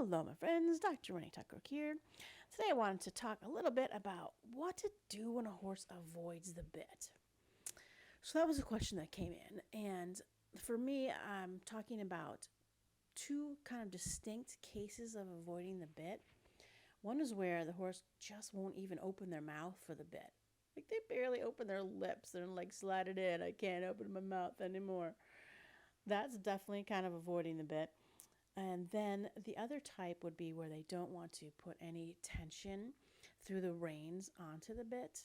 Hello, my friends. Dr. Renee Tucker here. Today I wanted to talk a little bit about what to do when a horse avoids the bit. So that was a question that came in, and for me, I'm talking about two kind of distinct cases of avoiding the bit. One is where the horse just won't even open their mouth for the bit. Like they barely open their lips. They're like, slide it in. I can't open my mouth anymore. That's definitely kind of avoiding the bit. And then the other type would be where they don't want to put any tension through the reins onto the bit.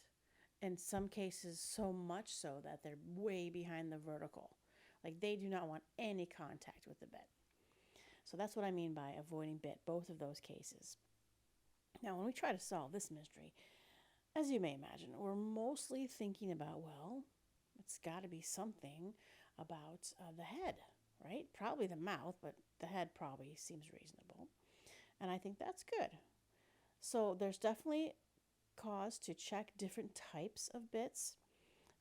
In some cases, so much so that they're way behind the vertical. Like they do not want any contact with the bit. So that's what I mean by avoiding bit, both of those cases. Now, when we try to solve this mystery, as you may imagine, we're mostly thinking about, well, it's got to be something about the head, right? Probably the mouth, but the head probably seems reasonable. And I think that's good. So there's definitely cause to check different types of bits,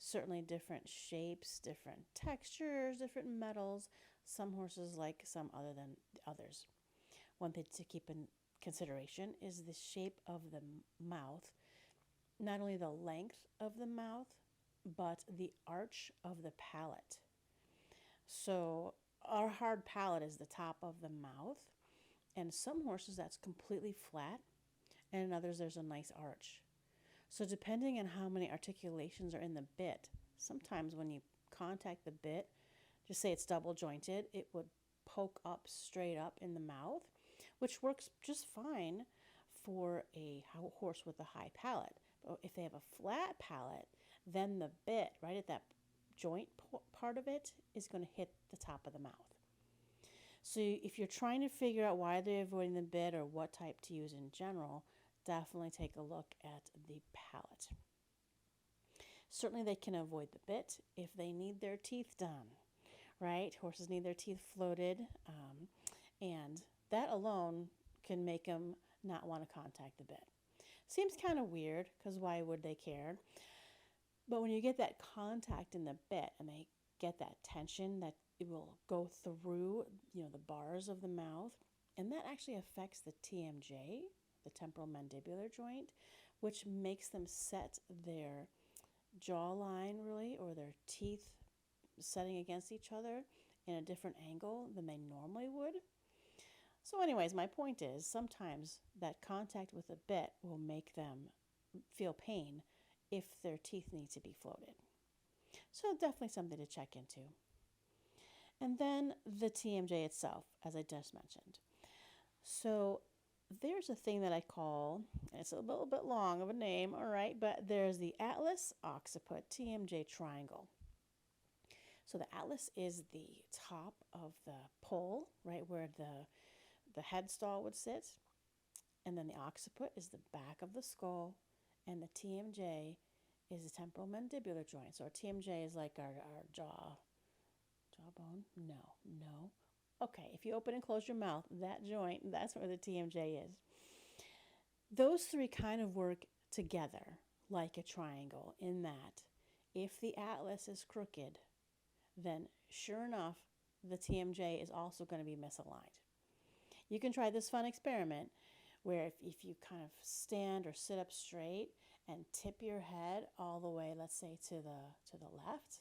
certainly different shapes, different textures, different metals. Some horses like some other than others. One thing to keep in consideration is the shape of the mouth, not only the length of the mouth, but the arch of the palate. So our hard palate is the top of the mouth, and some horses that's completely flat, and in others there's a nice arch. So depending on how many articulations are in the bit, sometimes when you contact the bit, just say it's double jointed, it would poke up straight up in the mouth, which works just fine for a horse with a high palate. But if they have a flat palate, then the bit right at that joint part of it is going to hit the top of the mouth. So if you're trying to figure out why they're avoiding the bit or what type to use in general, definitely take a look at the palate. Certainly they can avoid the bit if they need their teeth done, right? Horses need their teeth floated, and that alone can make them not want to contact the bit. Seems kind of weird because why would they care? But when you get that contact in the bit and they get that tension, that it will go through, the bars of the mouth, and that actually affects the TMJ, the temporal mandibular joint, which makes them set their jawline really, or their teeth setting against each other in a different angle than they normally would. So anyways, my point is sometimes that contact with a bit will make them feel pain if their teeth need to be floated. So definitely something to check into. And then the TMJ itself, as I just mentioned. So there's a thing that I call, it's a little bit long of a name, all right, but there's the atlas occiput TMJ triangle. So the atlas is the top of the pole, right where the head stall would sit. And then the occiput is the back of the skull. And the TMJ is the temporal mandibular joint. So our TMJ is like our jawbone. No. Okay, if you open and close your mouth, that joint, that's where the TMJ is. Those three kind of work together like a triangle in that if the atlas is crooked, then sure enough, the TMJ is also going to be misaligned. You can try this fun experiment where if you kind of stand or sit up straight and tip your head all the way, let's say to the left,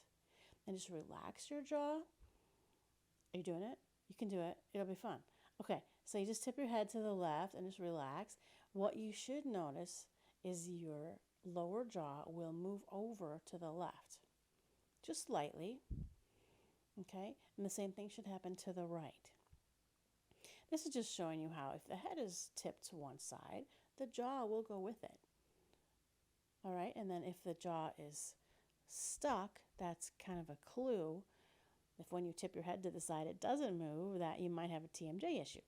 and just relax your jaw. Are you doing it? You can do it. It'll be fun. Okay, so you just tip your head to the left and just relax. What you should notice is your lower jaw will move over to the left, just slightly. Okay, and the same thing should happen to the right. This is just showing you how if the head is tipped to one side, the jaw will go with it. All right, and then if the jaw is stuck, that's kind of a clue. If when you tip your head to the side it doesn't move, that you might have a TMJ issue.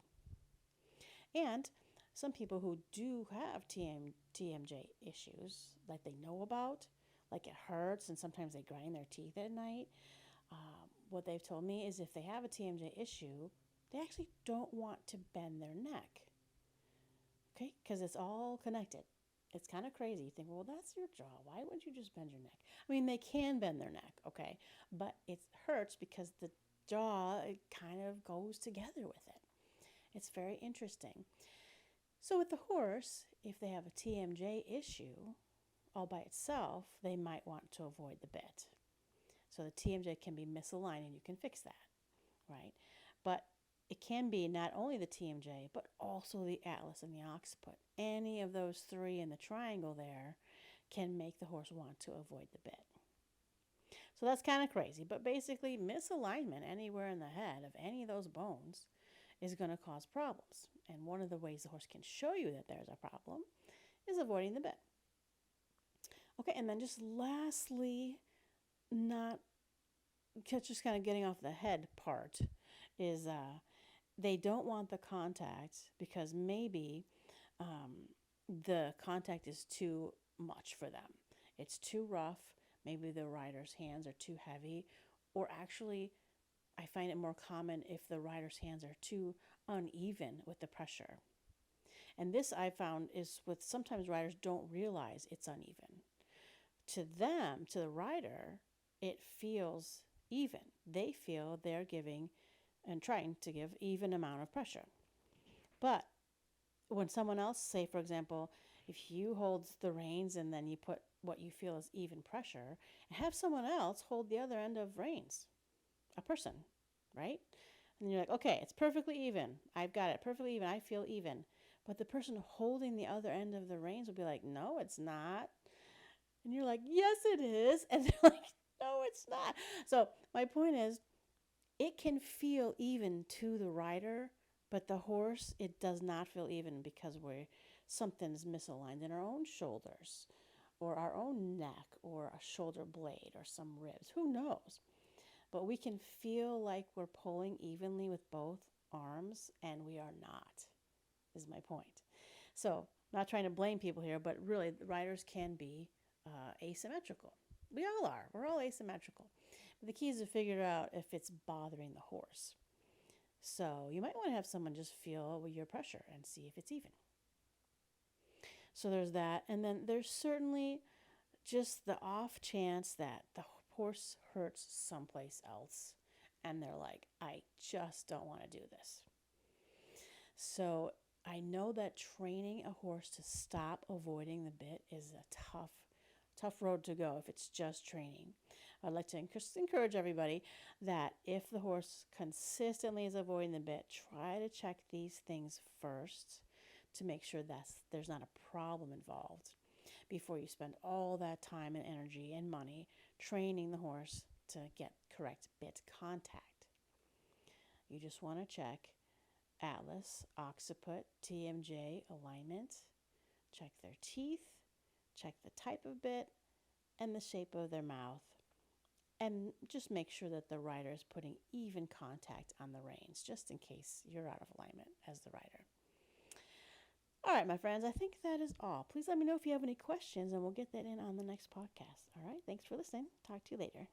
And some people who do have TMJ issues, like they know about, like it hurts and sometimes they grind their teeth at night, what they've told me is if they have a TMJ issue, they actually don't want to bend their neck. Okay, because it's all connected. It's kind of crazy. You think, well, that's your jaw. Why wouldn't you just bend your neck? I mean, they can bend their neck, okay, but it hurts because the jaw, it kind of goes together with it. It's very interesting. So with the horse, if they have a TMJ issue all by itself, they might want to avoid the bit. So the TMJ can be misaligned and you can fix that, right? But it can be not only the TMJ, but also the atlas and the occiput. Any of those three in the triangle there can make the horse want to avoid the bit. So that's kind of crazy. But basically, misalignment anywhere in the head of any of those bones is going to cause problems. And one of the ways the horse can show you that there's a problem is avoiding the bit. Okay, and then just lastly, not just kind of getting off the head part is they don't want the contact because maybe the contact is too much for them. It's too rough. Maybe the rider's hands are too heavy, or actually, I find it more common if the rider's hands are too uneven with the pressure. And this I found is with sometimes riders don't realize it's uneven. To them, to the rider, it feels even. They feel they're giving and trying to give even amount of pressure. But when someone else, say for example, if you hold the reins and then you put what you feel is even pressure, and have someone else hold the other end of reins, a person, right? And you're like, okay, it's perfectly even. I've got it perfectly even. I feel even. But the person holding the other end of the reins will be like, no, it's not. And you're like, yes, it is. And they're like, no, it's not. So my point is, it can feel even to the rider, but the horse, it does not feel even because something's misaligned in our own shoulders or our own neck or a shoulder blade or some ribs. Who knows? But we can feel like we're pulling evenly with both arms, and we are not, is my point. So I'm not trying to blame people here, but really, riders can be asymmetrical. We all are. We're all asymmetrical. But the key is to figure out if it's bothering the horse. So you might want to have someone just feel your pressure and see if it's even. So there's that. And then there's certainly just the off chance that the horse hurts someplace else and they're like, I just don't want to do this. So I know that training a horse to stop avoiding the bit is a tough road to go if it's just training. I'd like to encourage everybody that if the horse consistently is avoiding the bit, try to check these things first to make sure that there's not a problem involved before you spend all that time and energy and money training the horse to get correct bit contact. You just want to check atlas, occiput, TMJ alignment, check their teeth, check the type of bit and the shape of their mouth, and just make sure that the rider is putting even contact on the reins, just in case you're out of alignment as the rider. All right, my friends, I think that is all. Please let me know if you have any questions, and we'll get that in on the next podcast. All right, thanks for listening. Talk to you later.